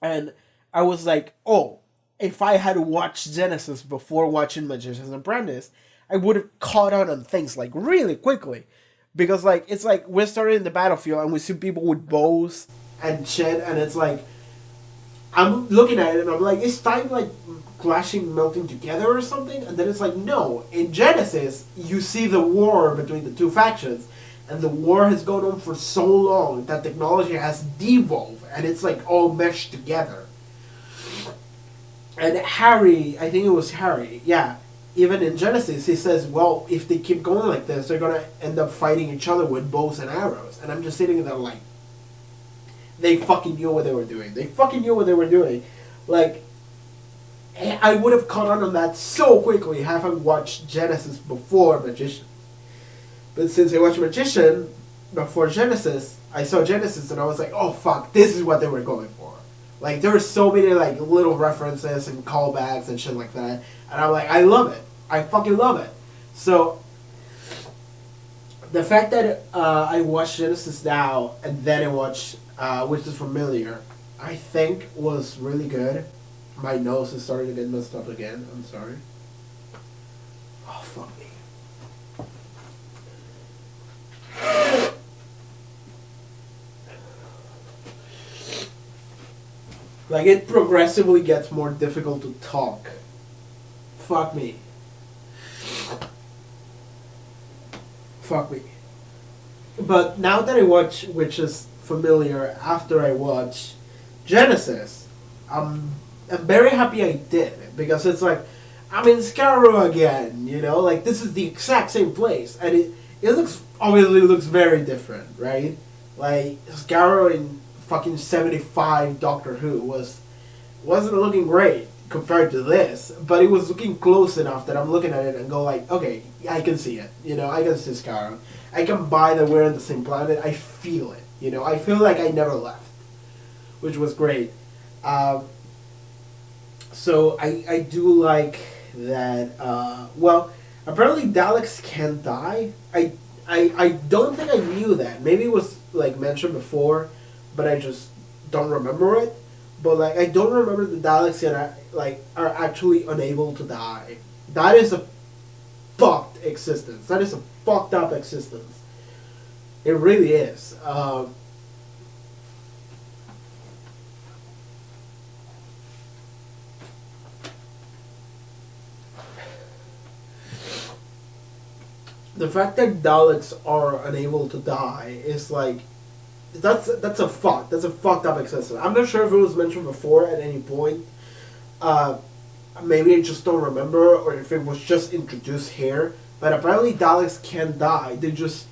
and I was like, oh, if I had watched Genesis before watching Magician's Apprentice, I would have caught on things like really quickly, because like it's like we're starting in the battlefield and we see people with bows and shit, and it's like I'm looking at it and I'm like, is time like clashing, melting together or something? And then it's like, no. In Genesis, you see the war between the two factions, and the war has gone on for so long that technology has devolved, and it's like all meshed together. And Harry, I think it was Harry, yeah, even in Genesis, he says, well, if they keep going like this, they're gonna end up fighting each other with bows and arrows. And I'm just sitting there like, they fucking knew what they were doing. They fucking knew what they were doing. Like, I would have caught on that so quickly had I watched Genesis before Magician. But since I watched Magician before Genesis, I saw Genesis and I was like, oh fuck, this is what they were going for. Like, there were so many like little references and callbacks and shit like that. And I'm like, I love it. I fucking love it. So, the fact that I watched Genesis now and then I watched Which is Familiar, I think was really good. My nose is starting to get messed up again. I'm sorry. Oh, fuck me. Like, it progressively gets more difficult to talk. Fuck me. Fuck me. But now that I watch Which is Familiar after I watch Genesis, I'm very happy I did, because it's like I'm in Scarrow again, you know, like this is the exact same place, and it obviously looks very different, right? Like Scarrow in fucking 75 Doctor Who wasn't looking great compared to this, but it was looking close enough that I'm looking at it and go like, okay, I can see it, you know, I can see Scarrow. I can buy that we're on the same planet. I feel it, you know, I feel like I never left, which was great. So I do like that. Well, apparently Daleks can die. I don't think I knew that. Maybe it was like mentioned before, but I just don't remember it. But like I don't remember the Daleks are actually unable to die. That is a fucked existence. That is a fucked up existence. It really is. the fact that Daleks are unable to die is like that's a fucked up excessive. I'm not sure if it was mentioned before at any point. Uh, Maybe I just don't remember, or if it was just introduced here. But apparently Daleks can die. They just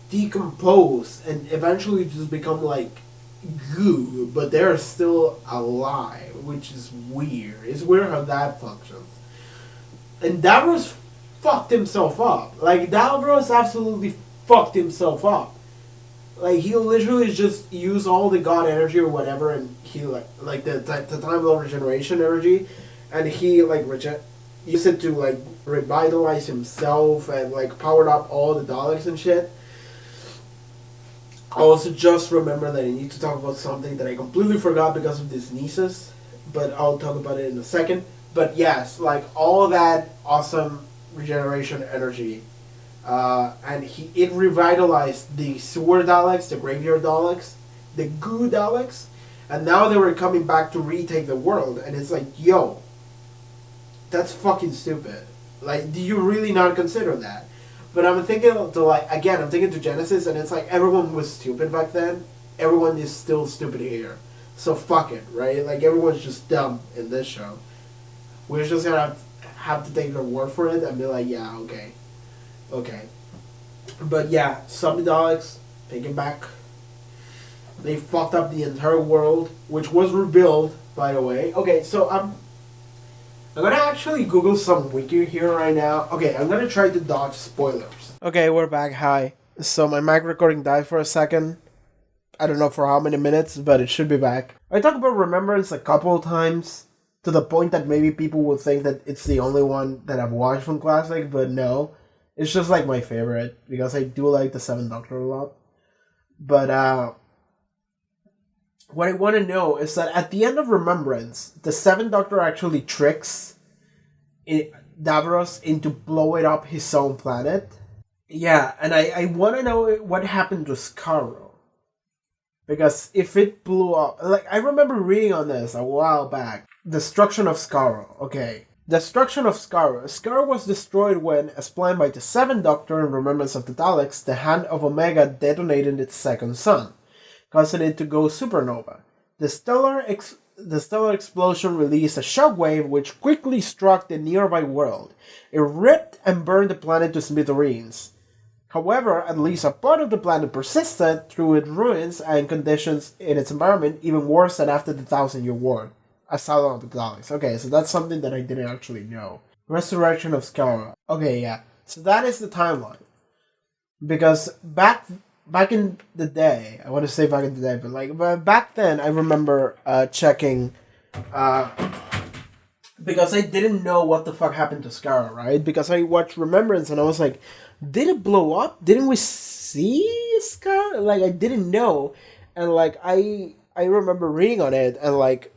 decompose and eventually just become like goo, but they're still alive, which is weird. It's weird how that functions. And Davros fucked himself up. Like, Davros absolutely fucked himself up. Like, he literally just used all the god energy or whatever, and he, like the time of regeneration energy, and he, like, used it to, like, revitalize himself and, like, powered up all the Daleks and shit. I also just remember that I need to talk about something that I completely forgot because of this Nisus, but I'll talk about it in a second. But yes, like, all that awesome regeneration energy, and it revitalized the sewer Daleks, the graveyard Daleks, the goo Daleks, and now they were coming back to retake the world, and it's like, yo, that's fucking stupid. Like, do you really not consider that? But I'm thinking I'm thinking to Genesis, and it's like, everyone was stupid back then. Everyone is still stupid here. So fuck it, right? Like, everyone's just dumb in this show. We're just gonna have to take their word for it and be like, yeah, okay. Okay. But yeah, some Daleks, take it back. They fucked up the entire world, which was rebuilt, by the way. Okay, so I'm gonna actually Google some wiki here right now. Okay, I'm gonna try to dodge spoilers. Okay, we're back. Hi. So my mic recording died for a second. I don't know for how many minutes, but it should be back. I talked about Remembrance a couple of times, to the point that maybe people will think that it's the only one that I've watched from Classic, but no. It's just like my favorite, because I do like the Seventh Doctor a lot. But what I want to know is that at the end of Remembrance, the Seventh Doctor actually tricks Davros into blowing up his own planet. Yeah, and I want to know what happened to Skaro. Because if it blew up... Like, I remember reading on this a while back. Destruction of Skaro. Okay. Destruction of Skaro. Skaro was destroyed when, as planned by the Seventh Doctor in Remembrance of the Daleks, the Hand of Omega detonated its second sun, causing it to go supernova. The stellar explosion released a shockwave which quickly struck the nearby world. It ripped and burned the planet to smithereens. However, at least a part of the planet persisted through its ruins and conditions in its environment even worse than after the Thousand-Year War. Asylum of the Daleks. Okay, so that's something that I didn't actually know. Resurrection of Skaro. Okay, yeah. So that is the timeline. Because back in the day, I want to say back in the day, but back then I remember checking, because I didn't know what the fuck happened to Skaro, right? Because I watched Remembrance and I was like, did it blow up? Didn't we see Skaro? Like, I didn't know. And like, I remember reading on it, and like,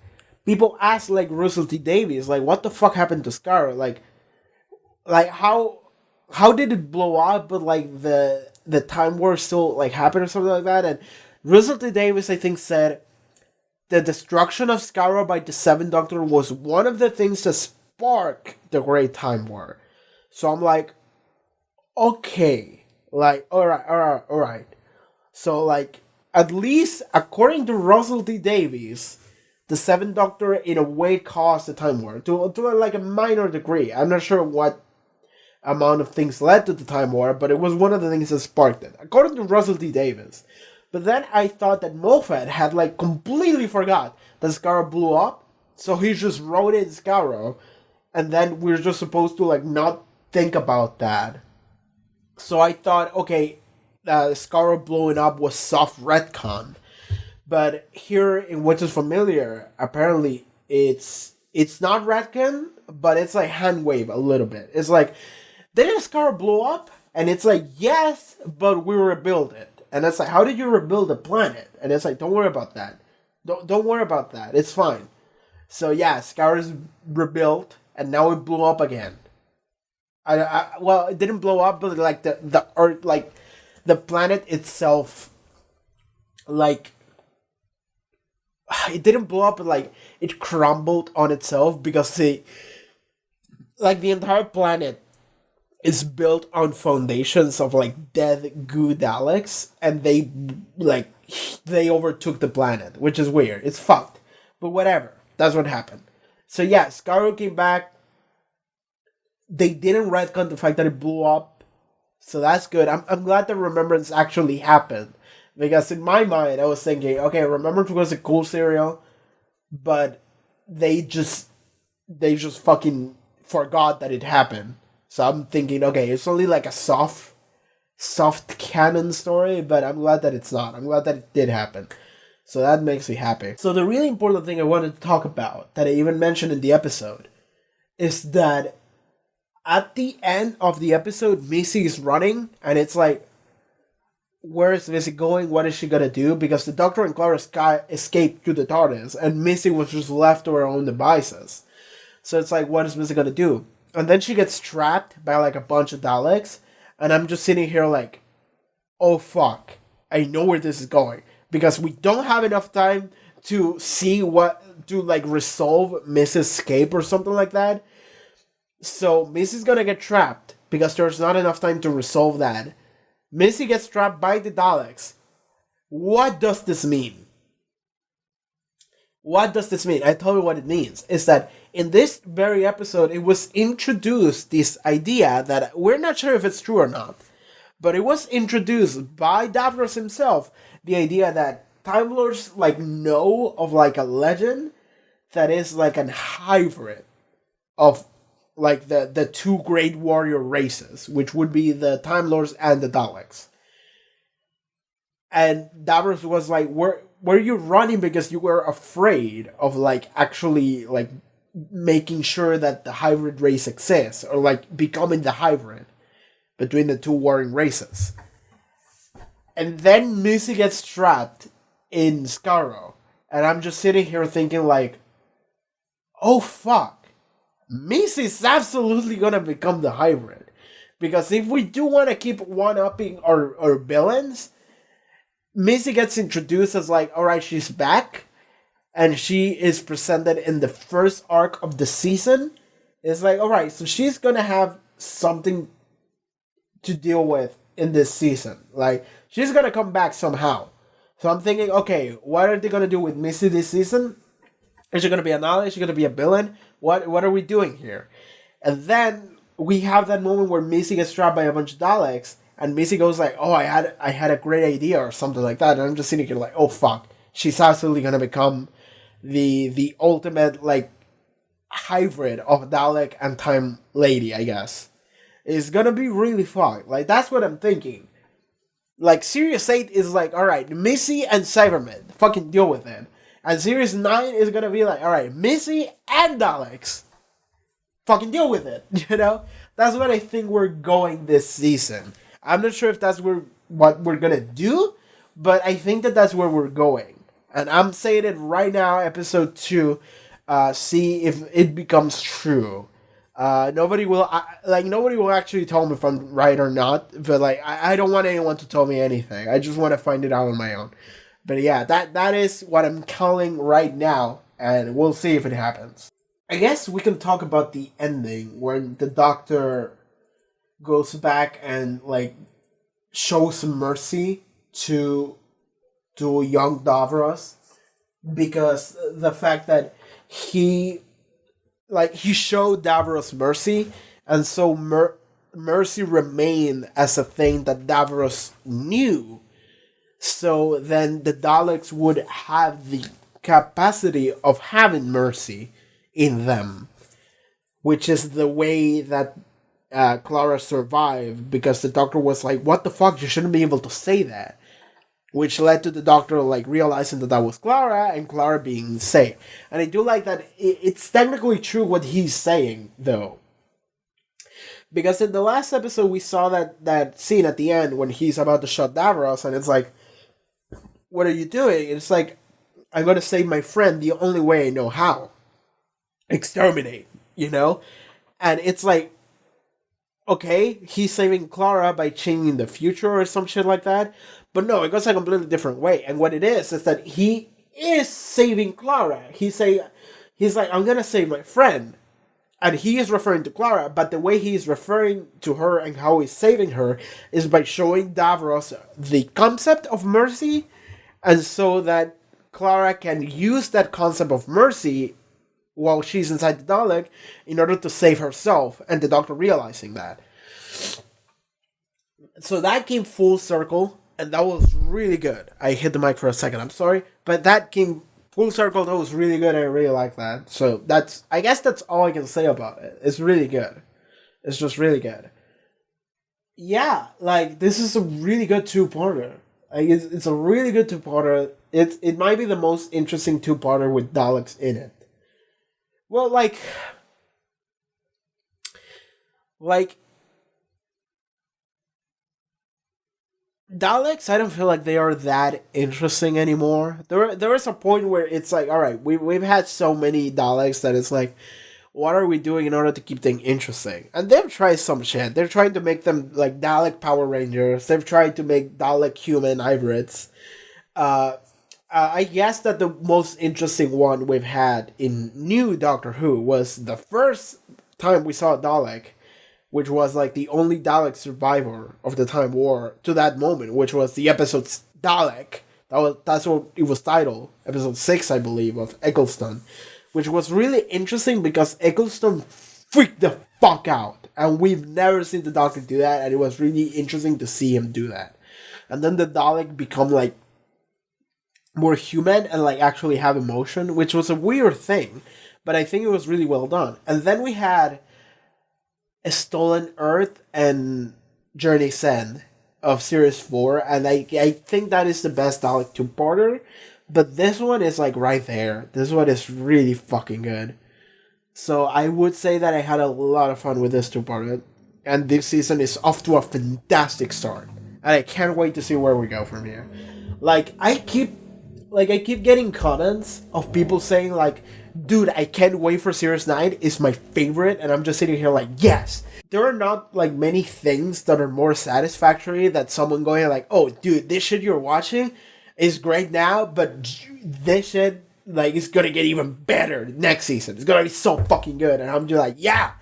people ask like Russell T Davies, like, what the fuck happened to Skaro? Like how did it blow up, but like the Time War still like happened or something like that? And Russell T Davies, I think, said the destruction of Skaro by the Seventh Doctor was one of the things that sparked the Great Time War. So I'm like, okay, like, all right. So like, at least according to Russell T Davies, the Seventh Doctor in a way caused the Time War to like a minor degree. I'm not sure what amount of things led to the Time War, but it was one of the things that sparked it, according to Russell T Davies. But then I thought that Moffat had like completely forgot that Skaro blew up, so he just wrote in Skaro, and then we're just supposed to like not think about that. So I thought, okay, Skaro blowing up was soft retcon. But here in What Is Familiar, apparently it's not retcon, but it's like hand wave a little bit. It's like, didn't Skaro blow up? And it's like, yes, but we rebuild it. And it's like, how did you rebuild the planet? And it's like, don't worry about that. Don't worry about that. It's fine. So yeah, Skaro is rebuilt, and now it blew up again. Well, it didn't blow up, but like the Earth, like the planet itself, like, it didn't blow up, but like it crumbled on itself, because the entire planet is built on foundations of like dead goo Daleks, and they overtook the planet, which is weird. It's fucked, but whatever. That's what happened. So yeah, Scarrow came back. They didn't retcon the fact that it blew up, so that's good. I'm glad the Remembrance actually happened, because in my mind I was thinking, okay, Remembrance was a cool serial, but they just fucking forgot that it happened. So I'm thinking, okay, it's only like a soft canon story, but I'm glad that it's not. I'm glad that it did happen. So that makes me happy. So the really important thing I wanted to talk about, that I even mentioned in the episode, is that at the end of the episode, Missy is running, and it's like, where is Missy going? What is she gonna do? Because the Doctor and Clara escaped through the TARDIS, and Missy was just left to her own devices. So it's like, what is Missy gonna do? And then she gets trapped by like a bunch of Daleks, and I'm just sitting here like, oh fuck, I know where this is going. Because we don't have enough time to see to like resolve Missy's escape or something like that. So Missy's gonna get trapped, because there's not enough time to resolve that. Missy gets trapped by the Daleks. What does this mean? What does this mean? I tell you what it means. Is that in this very episode, it was introduced this idea that we're not sure if it's true or not, but it was introduced by Davros himself, the idea that Time Lords like know of like a legend that is like an hybrid of like the two great warrior races, which would be the Time Lords and the Daleks. And Davros was like, were you running because you were afraid of like actually like making sure that the hybrid race exists, or like becoming the hybrid between the two warring races? And then Missy gets trapped in Scarrow, and I'm just sitting here thinking like, oh fuck, Missy's absolutely gonna become the hybrid. Because if we do want to keep one-upping our villains, Missy gets introduced as like, alright, she's back, and she is presented in the first arc of the season. It's like, alright, so she's gonna have something to deal with in this season. Like, she's gonna come back somehow. So I'm thinking, okay, what are they gonna do with Missy this season? Is she gonna be an ally? Is she gonna be a villain? What are we doing here? And then we have that moment where Missy gets trapped by a bunch of Daleks, and Missy goes like, oh, I had a great idea, or something like that. And I'm just sitting here like, oh fuck, she's absolutely gonna become the ultimate like hybrid of Dalek and Time Lady, I guess. It's gonna be really fun. Like, that's what I'm thinking. Like, Series 8 is like, alright, Missy and Cybermen, fucking deal with it. And Series 9 is gonna be like, alright, Missy and Daleks, fucking deal with it, you know? That's what I think we're going this season. I'm not sure if that's what we're gonna do, but I think that that's where we're going. And I'm saying it right now, episode 2, see if it becomes true. Nobody will actually tell me if I'm right or not, but like, I don't want anyone to tell me anything. I just want to find it out on my own. But yeah, that is what I'm calling right now, and we'll see if it happens. I guess we can talk about the ending, when the Doctor goes back and like shows mercy to young Davros, because the fact that he showed Davros mercy, and so mercy remained as a thing that Davros knew. So then the Daleks would have the capacity of having mercy in them, which is the way that Clara survived, because the Doctor was like, what the fuck, you shouldn't be able to say that. Which led to the Doctor like realizing that was Clara, and Clara being safe. And I do like that it's technically true what he's saying, though. Because in the last episode we saw that scene at the end when he's about to shut Davros, and it's like, what are you doing? And it's like, I'm gonna save my friend the only way I know how. Exterminate, you know? And it's like, okay, he's saving Clara by changing the future or some shit like that. But no, it goes a completely different way. And what it is that he is saving Clara. He's like, I'm gonna save my friend. And he is referring to Clara, but the way he is referring to her and how he's saving her is by showing Davros the concept of mercy, and so that Clara can use that concept of mercy while she's inside the Dalek in order to save herself, and the Doctor realizing that. So that came full circle, and that was really good. I hit the mic for a second, I'm sorry, but that came full circle. That was really good. I really like that. So I guess that's all I can say about it. It's really good. It's just really good. Yeah, like, this is a really good two-parter. Like, it's a really good two-parter. It might be the most interesting two-parter with Daleks in it. Well, like Daleks, I don't feel like they are that interesting anymore. There is a point where it's like, all right, we've had so many Daleks that it's like, what are we doing in order to keep things interesting? And they've tried some shit. They're trying to make them like Dalek Power Rangers. They've tried to make Dalek human hybrids. I guess that the most interesting one we've had in new Doctor Who was the first time we saw a Dalek, which was like the only Dalek survivor of the Time War to that moment, which was the episode Dalek. That's what it was titled, episode 6, I believe, of Eccleston, which was really interesting because Eccleston freaked the fuck out, and we've never seen the Doctor do that, and it was really interesting to see him do that. And then the Dalek become like more human and like actually have emotion, which was a weird thing, but I think it was really well done. And then we had A Stolen Earth and Journey's End of Series 4, and I think that is the best Dalek two-parter, but this one is like right there. This one is really fucking good. So I would say that I had a lot of fun with this two-parter, and this season is off to a fantastic start, and I can't wait to see where we go from here. I keep getting comments of people saying like, dude, I can't wait for Series 9, it's my favorite, and I'm just sitting here like, yes! There are not like many things that are more satisfactory than someone going like, oh dude, this shit you're watching is great now, but this shit like is gonna get even better next season. It's gonna be so fucking good, and I'm just like, yeah,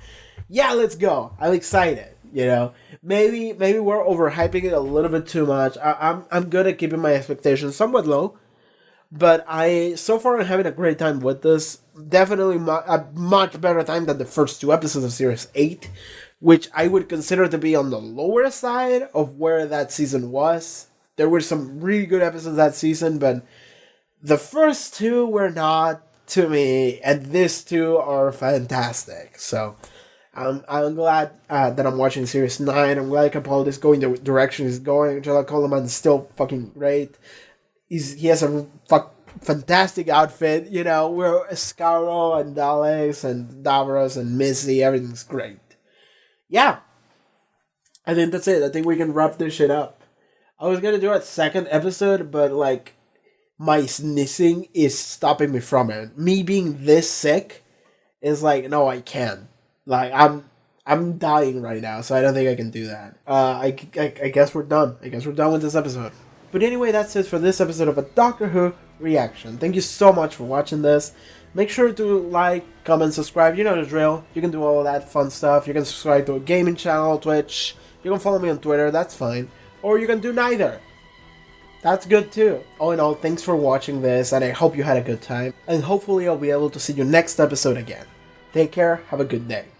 let's go. I'm excited. You know, maybe we're overhyping it a little bit too much. I'm good at keeping my expectations somewhat low. But so far I'm having a great time with this. Definitely a much better time than the first two episodes of Series 8, which I would consider to be on the lower side of where that season was. There were some really good episodes that season, but the first two were not to me, and these two are fantastic. So I'm glad that I'm watching Series 9. I'm glad Capaldi is going the direction he's going. Angela Coleman is still fucking great. He has a fantastic outfit, you know. We're Escaro and Daleks and Davros and Missy. Everything's great. Yeah. I think that's it. I think we can wrap this shit up. I was gonna do a second episode, but like my sneezing is stopping me from it. Me being this sick is like, no, I can't. Like I'm dying right now, so I don't think I can do that. I guess we're done. I guess we're done with this episode. But anyway, that's it for this episode of a Doctor Who reaction. Thank you so much for watching this. Make sure to like, comment, subscribe. You know the drill. You can do all of that fun stuff. You can subscribe to a gaming channel, Twitch. You can follow me on Twitter, that's fine. Or you can do neither. That's good too. All in all, thanks for watching this, and I hope you had a good time. And hopefully I'll be able to see you next episode again. Take care, have a good day.